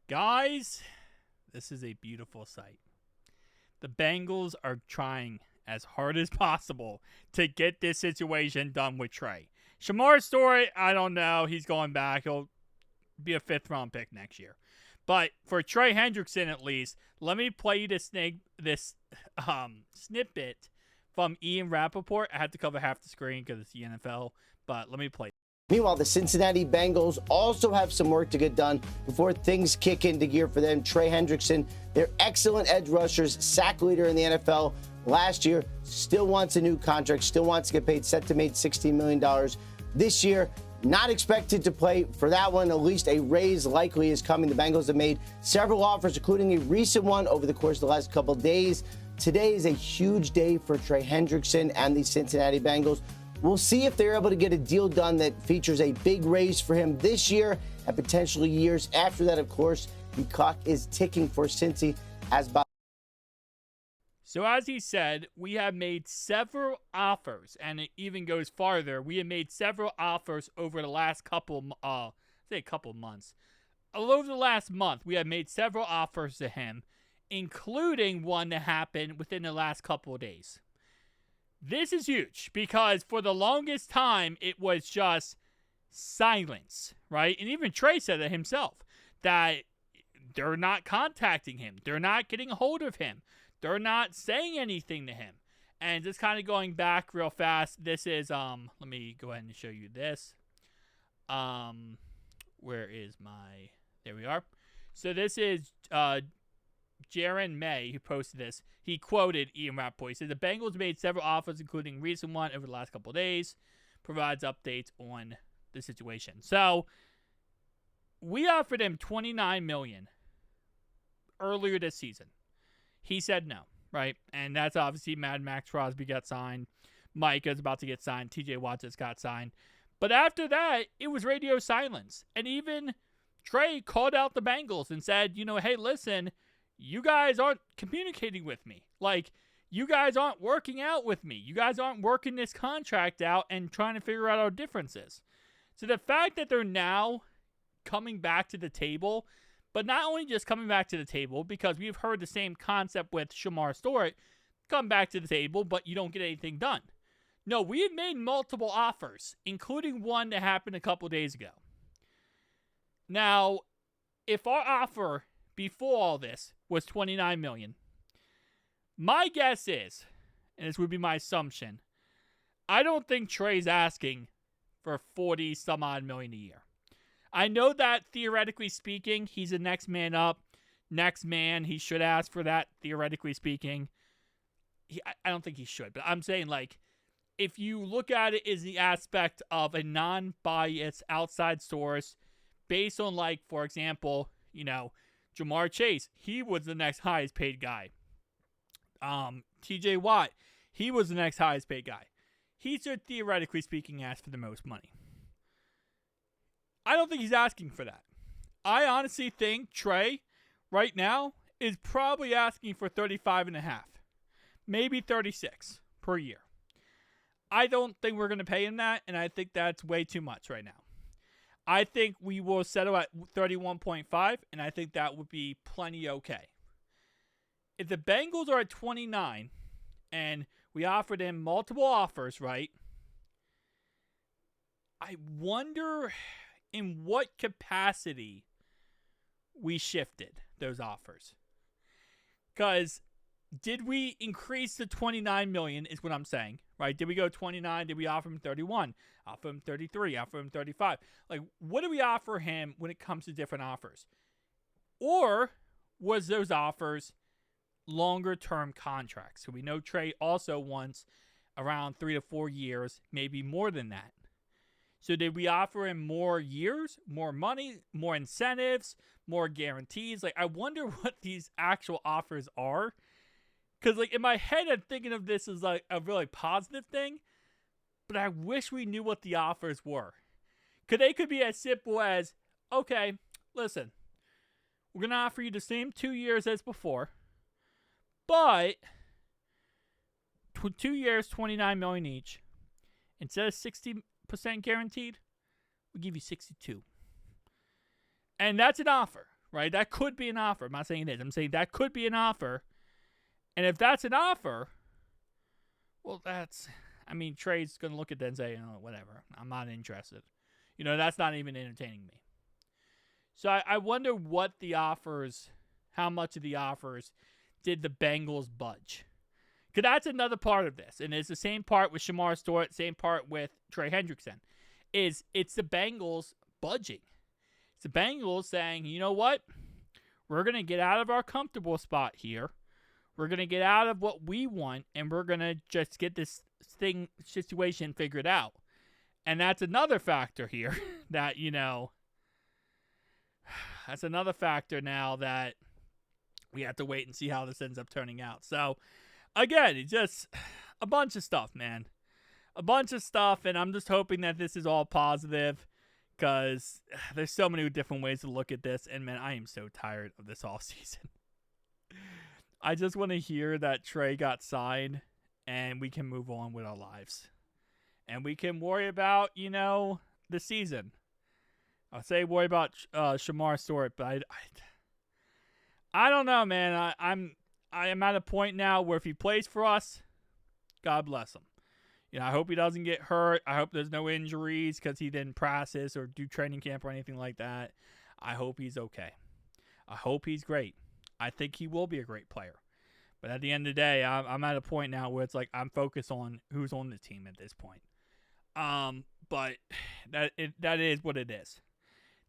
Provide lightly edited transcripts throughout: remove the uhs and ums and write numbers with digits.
Guys, this is a beautiful sight. The Bengals are trying as hard as possible to get this situation done with Trey. Shamar's story, I don't know. He's going back. He'll be a 5th-round pick next year. But for Trey Hendrickson, at least, let me play you this snippet from Ian Rapoport. I had to cover half the screen because it's the NFL, but let me play. Meanwhile, the Cincinnati Bengals also have some work to get done before things kick into gear for them. Trey Hendrickson, their excellent edge rushers, sack leader in the NFL last year, still wants a new contract, still wants to get paid, set to make $16 million this year. Not expected to play for that one. At least a raise likely is coming. The Bengals have made several offers, including a recent one over the course of the last couple of days. Today is a huge day for Trey Hendrickson and the Cincinnati Bengals. We'll see if they're able to get a deal done that features a big raise for him this year and potentially years after that. Of course, the clock is ticking for Cincy as Bob. So as he said, we have made several offers, and it even goes farther. We have made several offers over the last couple months. Over the last month, we have made several offers to him, including one that happened within the last couple of days. This is huge because for the longest time, it was just silence, right? And even Trey said it himself, that they're not contacting him. They're not getting a hold of him. They're not saying anything to him. And just kind of going back real fast, this is, let me go ahead and show you this. Where is my, there we are. So this is Jaron May, who posted this. He quoted Ian Rapoport. He said, the Bengals made several offers, including a recent one over the last couple of days. Provides updates on the situation. So, we offered him $29 million earlier this season. He said no, right? And that's obviously Mad Max Crosby got signed. Micah's about to get signed. TJ Watt just got signed. But after that, it was radio silence. And even Trey called out the Bengals and said, hey, listen, you guys aren't communicating with me. Like, you guys aren't working out with me. You guys aren't working this contract out and trying to figure out our differences. So the fact that they're now coming back to the table, but not only just coming back to the table, because we've heard the same concept with Shamar Stewart, come back to the table, but you don't get anything done. No, we have made multiple offers, including one that happened a couple days ago. Now, if our offer before all this was $29 million, my guess is, and this would be my assumption, I don't think Trey's asking for 40 some odd million a year. I know that theoretically speaking, he's the next man up, next man. He should ask for that, theoretically speaking. I don't think he should, but I'm saying, like, if you look at it as the aspect of a non-biased outside source based on, like, for example, Jamar Chase, he was the next highest paid guy. TJ Watt, he was the next highest paid guy. He should, theoretically speaking, ask for the most money. I don't think he's asking for that. I honestly think Trey, right now, is probably asking for 35.5, maybe 36 per year. I don't think we're going to pay him that, and I think that's way too much right now. I think we will settle at 31.5, and I think that would be plenty okay. If the Bengals are at 29, and we offered him multiple offers, right? I wonder in what capacity we shifted those offers. Because did we increase to $29 million is what I'm saying, right? Did we go 29? Did we offer him 31? Offer him 33? Offer him 35? Like, what do we offer him when it comes to different offers? Or was those offers longer-term contracts? So we know Trey also wants around 3 to 4 years, maybe more than that. So did we offer him more years, more money, more incentives, more guarantees? Like, I wonder what these actual offers are. Because, like, in my head, I'm thinking of this as, like, a really positive thing. But I wish we knew what the offers were. Because they could be as simple as, okay, listen, we're going to offer you the same 2 years as before. But 2 years, $29 million each. Instead of 60% guaranteed, we'll give you 62. And that's an offer, right? That could be an offer. I'm not saying it is. I'm saying that could be an offer. And if that's an offer, well, Trey's going to look at that and say, oh, whatever. I'm not interested. That's not even entertaining me. So I wonder how much of the offers did the Bengals budge? Because that's another part of this. And it's the same part with Shamar Stewart, same part with Trey Hendrickson. It's the Bengals budging. It's the Bengals saying, you know what? We're going to get out of our comfortable spot here. We're going to get out of what we want, and we're going to just get this situation figured out. And that's another factor here that, that's another factor now that we have to wait and see how this ends up turning out. So, again, it's just a bunch of stuff, man. A bunch of stuff, and I'm just hoping that this is all positive because there's so many different ways to look at this, and, man, I am so tired of this all season. I just want to hear that Trey got signed, and we can move on with our lives. And we can worry about, the season. I'll say worry about Shamar Stewart, but I don't know, man. I am at a point now where if he plays for us, God bless him. I hope he doesn't get hurt. I hope there's no injuries because he didn't practice or do training camp or anything like that. I hope he's okay. I hope he's great. I think he will be a great player. But at the end of the day, I'm at a point now where it's like I'm focused on who's on the team at this point. But that is what it is.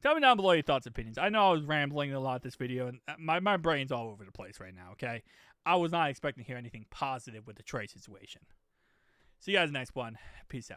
Tell me down below your thoughts and opinions. I know I was rambling a lot this video, and my brain's all over the place right now, okay? I was not expecting to hear anything positive with the Trey situation. See you guys next one. Peace out.